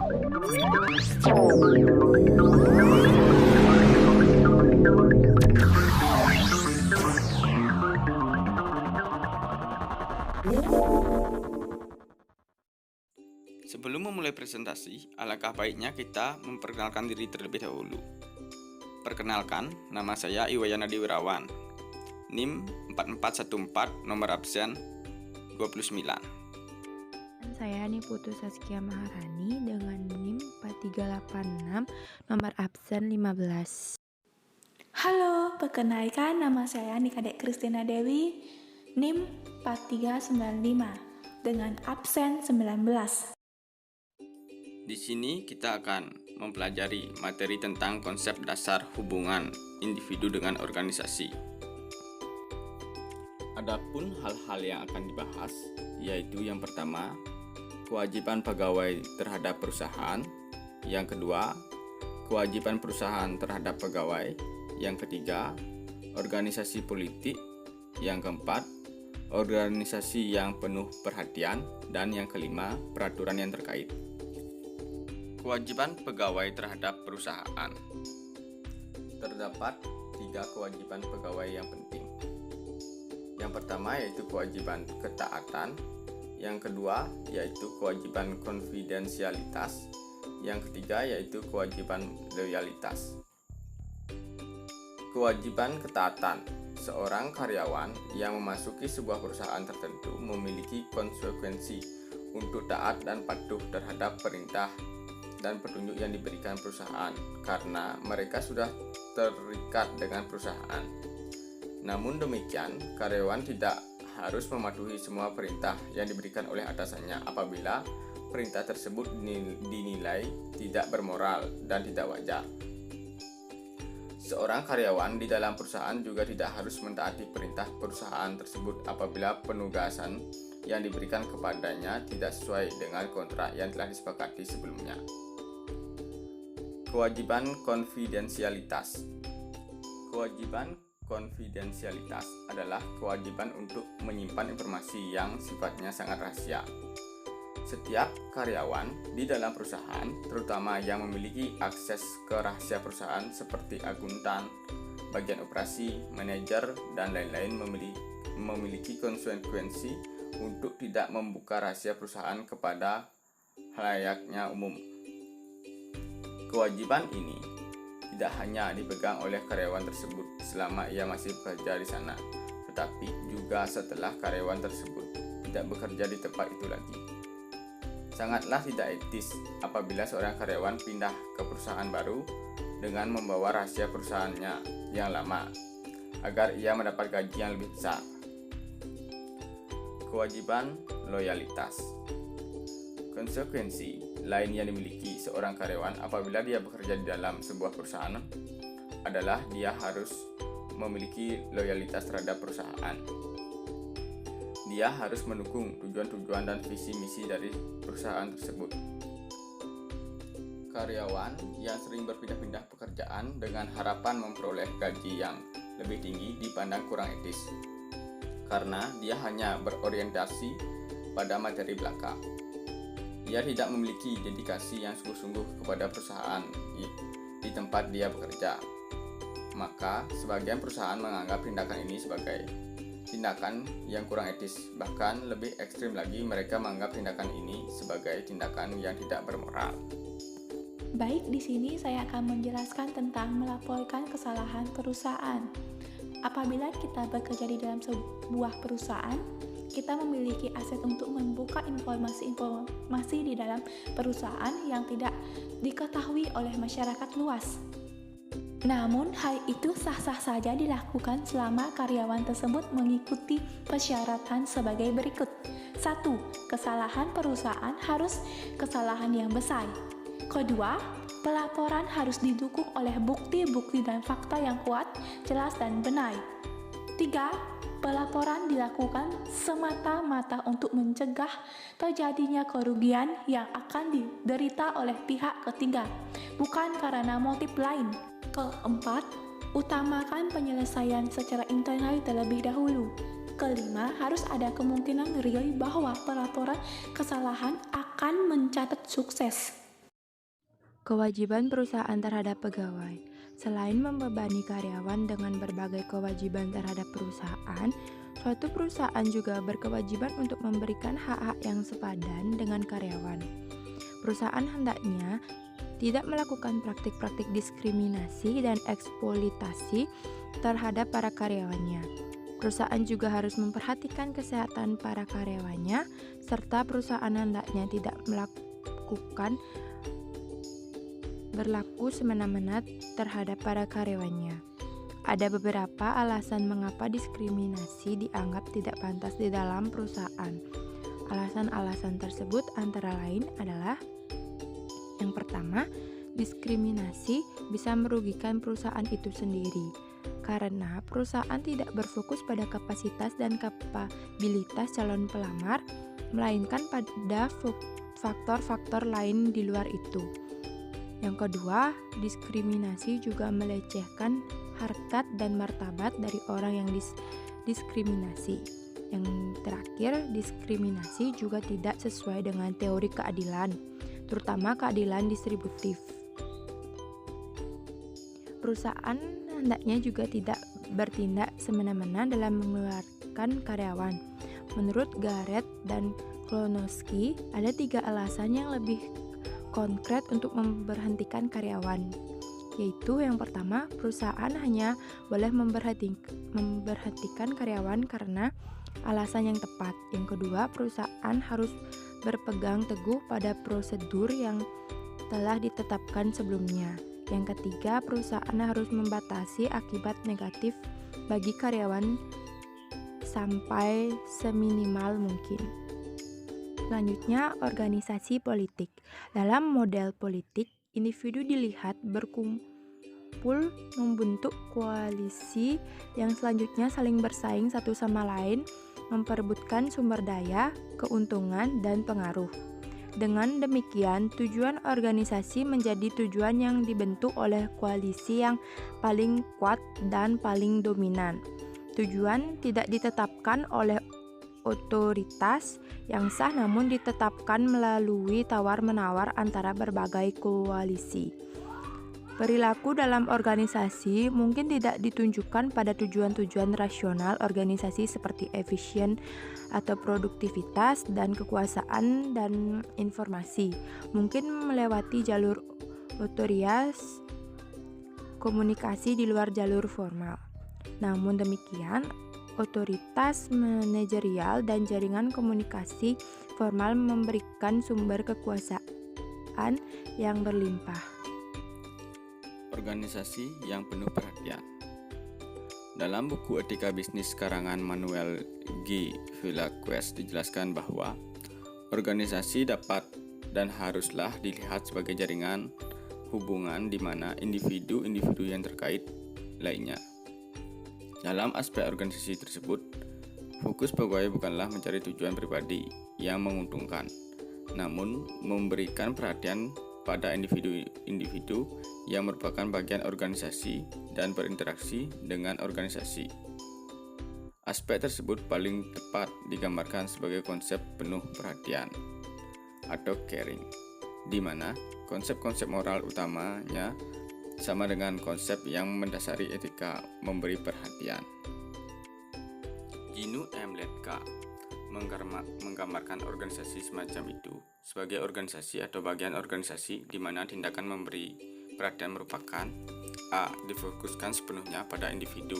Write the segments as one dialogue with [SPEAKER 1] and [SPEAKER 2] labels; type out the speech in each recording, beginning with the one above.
[SPEAKER 1] Sebelum memulai presentasi, alangkah baiknya kita memperkenalkan diri terlebih dahulu. Perkenalkan, nama saya Iwayana Diwirawan, NIM 4414, nomor absen 29.
[SPEAKER 2] Saya Niputu Saskia Maharani dengan NIM 4386, nomor absen 15.
[SPEAKER 3] Halo, perkenalkan nama saya Nikadek Kristina Dewi, NIM 4395 dengan absen 19.
[SPEAKER 1] Di sini kita akan mempelajari materi tentang konsep dasar hubungan individu dengan organisasi. Adapun hal-hal yang akan dibahas, yaitu yang pertama, kewajiban pegawai terhadap perusahaan, yang kedua, kewajiban perusahaan terhadap pegawai, yang ketiga, organisasi politik, yang keempat, organisasi yang penuh perhatian, dan yang kelima, peraturan yang terkait. Kewajiban pegawai terhadap perusahaan. Terdapat 3 kewajiban pegawai yang penting. Yang pertama yaitu kewajiban ketaatan, yang kedua yaitu kewajiban konfidensialitas, yang ketiga yaitu kewajiban loyalitas. Kewajiban ketaatan. Seorang karyawan yang memasuki sebuah perusahaan tertentu memiliki konsekuensi untuk taat dan patuh terhadap perintah dan petunjuk yang diberikan perusahaan karena mereka sudah terikat dengan perusahaan. Namun demikian, karyawan tidak harus mematuhi semua perintah yang diberikan oleh atasannya apabila perintah tersebut dinilai tidak bermoral dan tidak wajar. Seorang karyawan di dalam perusahaan juga tidak harus mentaati perintah perusahaan tersebut apabila penugasan yang diberikan kepadanya tidak sesuai dengan kontrak yang telah disepakati sebelumnya. Kewajiban konfidensialitas. Kewajiban konfidensialitas adalah kewajiban untuk menyimpan informasi yang sifatnya sangat rahasia. Setiap karyawan di dalam perusahaan, terutama yang memiliki akses ke rahasia perusahaan seperti akuntan, bagian operasi, manajer, dan lain-lain memiliki konsekuensi untuk tidak membuka rahasia perusahaan kepada halayaknya umum. Kewajiban ini tidak hanya dipegang oleh karyawan tersebut selama ia masih bekerja di sana, tetapi juga setelah karyawan tersebut tidak bekerja di tempat itu lagi. Sangatlah tidak etis apabila seorang karyawan pindah ke perusahaan baru dengan membawa rahasia perusahaannya yang lama agar ia mendapat gaji yang lebih besar. Kewajiban loyalitas. Konsekuensi lain yang dimiliki seorang karyawan apabila dia bekerja di dalam sebuah perusahaan adalah dia harus memiliki loyalitas terhadap perusahaan. Dia harus mendukung tujuan-tujuan dan visi misi dari perusahaan tersebut. Karyawan yang sering berpindah-pindah pekerjaan dengan harapan memperoleh gaji yang lebih tinggi dipandang kurang etis karena dia hanya berorientasi pada materi belaka. Ia tidak memiliki dedikasi yang sungguh-sungguh kepada perusahaan di tempat dia bekerja. Maka, sebagian perusahaan menganggap tindakan ini sebagai tindakan yang kurang etis. Bahkan lebih ekstrim lagi, mereka menganggap tindakan ini sebagai tindakan yang tidak bermoral.
[SPEAKER 3] Baik, di sini saya akan menjelaskan tentang melaporkan kesalahan perusahaan. Apabila kita bekerja di dalam sebuah perusahaan, kita memiliki aset untuk membuka informasi-informasi di dalam perusahaan yang tidak diketahui oleh masyarakat luas. Namun, hal itu sah-sah saja dilakukan selama karyawan tersebut mengikuti persyaratan sebagai berikut. 1. Kesalahan perusahaan harus kesalahan yang besar. Kedua, pelaporan harus didukung oleh bukti-bukti dan fakta yang kuat, jelas, dan benar. 3. Pelaporan dilakukan semata-mata untuk mencegah terjadinya kerugian yang akan diderita oleh pihak ketiga, bukan karena motif lain. Keempat, utamakan penyelesaian secara internal terlebih dahulu. Kelima, harus ada kemungkinan real bahwa pelaporan kesalahan akan mencatat sukses.
[SPEAKER 2] Kewajiban perusahaan terhadap pegawai. Selain membebani karyawan dengan berbagai kewajiban terhadap perusahaan, suatu perusahaan juga berkewajiban untuk memberikan hak-hak yang sepadan dengan karyawan. Perusahaan hendaknya tidak melakukan praktik-praktik diskriminasi dan eksploitasi terhadap para karyawannya. Perusahaan juga harus memperhatikan kesehatan para karyawannya, serta perusahaan hendaknya tidak berlaku semena-mena terhadap para karyawannya. Ada beberapa alasan mengapa diskriminasi dianggap tidak pantas di dalam perusahaan. Alasan-alasan tersebut antara lain adalah: yang pertama, diskriminasi bisa merugikan perusahaan itu sendiri, karena perusahaan tidak berfokus pada kapasitas dan kapabilitas calon pelamar, melainkan pada faktor-faktor lain di luar itu. Yang kedua, diskriminasi juga melecehkan harkat dan martabat dari orang yang diskriminasi. Yang terakhir, diskriminasi juga tidak sesuai dengan teori keadilan, terutama keadilan distributif. Perusahaan hendaknya juga tidak bertindak semena-mena dalam mengeluarkan karyawan. Menurut Garrett dan Klonowski, ada 3 alasan yang lebih konkret untuk memberhentikan karyawan, yaitu yang pertama, perusahaan hanya boleh memberhentikan karyawan karena alasan yang tepat. Yang kedua, perusahaan harus berpegang teguh pada prosedur yang telah ditetapkan sebelumnya. Yang ketiga, perusahaan harus membatasi akibat negatif bagi karyawan sampai seminimal mungkin. Selanjutnya, organisasi politik. Dalam model politik, individu dilihat berkumpul membentuk koalisi yang selanjutnya saling bersaing satu sama lain, memperebutkan sumber daya, keuntungan, dan pengaruh. Dengan demikian, tujuan organisasi menjadi tujuan yang dibentuk oleh koalisi yang paling kuat dan paling dominan. Tujuan tidak ditetapkan oleh otoritas yang sah, namun ditetapkan melalui tawar-menawar antara berbagai koalisi. Perilaku dalam organisasi mungkin tidak ditunjukkan pada tujuan-tujuan rasional organisasi seperti efisien atau produktivitas dan kekuasaan dan informasi. Mungkin melewati jalur otoritas, komunikasi di luar jalur formal. Namun demikian, otoritas manajerial dan jaringan komunikasi formal memberikan sumber kekuasaan yang berlimpah.
[SPEAKER 1] Organisasi yang penuh perhatian. Dalam buku Etika Bisnis karangan Manuel G. Velázquez dijelaskan bahwa organisasi dapat dan haruslah dilihat sebagai jaringan hubungan di mana individu-individu yang terkait lainnya. Dalam aspek organisasi tersebut, fokus pegawai bukanlah mencari tujuan pribadi yang menguntungkan, namun memberikan perhatian pada individu-individu yang merupakan bagian organisasi dan berinteraksi dengan organisasi. Aspek tersebut paling tepat digambarkan sebagai konsep penuh perhatian atau caring, di mana konsep-konsep moral utamanya sama dengan konsep yang mendasari etika memberi perhatian. Gino M. Letka menggambarkan organisasi semacam itu sebagai organisasi atau bagian organisasi di mana tindakan memberi perhatian merupakan a. difokuskan sepenuhnya pada individu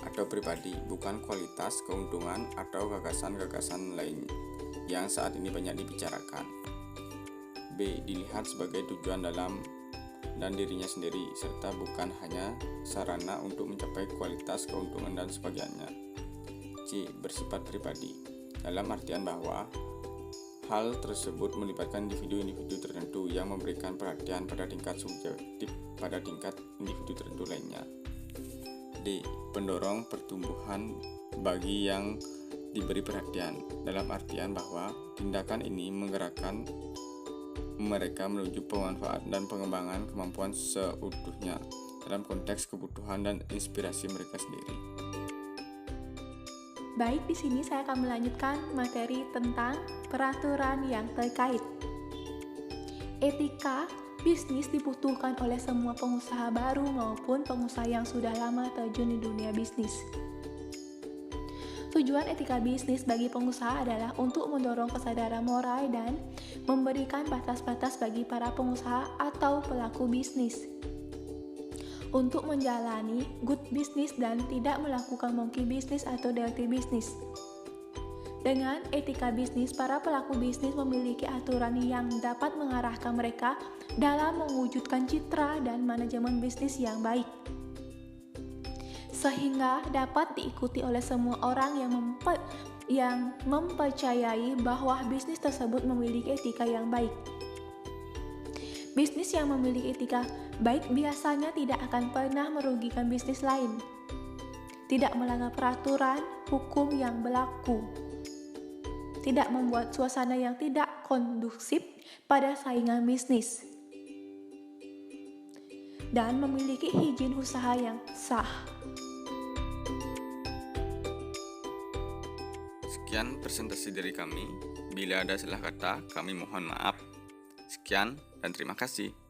[SPEAKER 1] atau pribadi, bukan kualitas, keuntungan, atau gagasan-gagasan lain yang saat ini banyak dibicarakan. B. dilihat sebagai tujuan dalam dan dirinya sendiri, serta bukan hanya sarana untuk mencapai kualitas, keuntungan, dan sebagainya. C. bersifat pribadi, dalam artian bahwa hal tersebut melibatkan individu-individu tertentu yang memberikan perhatian pada tingkat subjektif pada tingkat individu tertentu lainnya. D. pendorong pertumbuhan bagi yang diberi perhatian, dalam artian bahwa tindakan ini menggerakkan mereka menuju pemanfaat dan pengembangan kemampuan seutuhnya dalam konteks kebutuhan dan inspirasi mereka sendiri.
[SPEAKER 3] Baik, di sini saya akan melanjutkan materi tentang peraturan yang terkait. Etika bisnis dibutuhkan oleh semua pengusaha baru maupun pengusaha yang sudah lama terjun di dunia bisnis. Tujuan etika bisnis bagi pengusaha adalah untuk mendorong kesadaran moral dan memberikan batas-batas bagi para pengusaha atau pelaku bisnis untuk menjalani good business dan tidak melakukan monkey business atau dirty business. Dengan etika bisnis, para pelaku bisnis memiliki aturan yang dapat mengarahkan mereka dalam mewujudkan citra dan manajemen bisnis yang baik, sehingga dapat diikuti oleh semua orang yang mempercayai bahwa bisnis tersebut memiliki etika yang baik. Bisnis yang memiliki etika baik biasanya tidak akan pernah merugikan bisnis lain, tidak melanggar peraturan hukum yang berlaku, tidak membuat suasana yang tidak kondusif pada saingan bisnis, dan memiliki izin usaha yang sah.
[SPEAKER 1] Sekian presentasi dari kami. Bila ada salah kata, kami mohon maaf. Sekian dan terima kasih.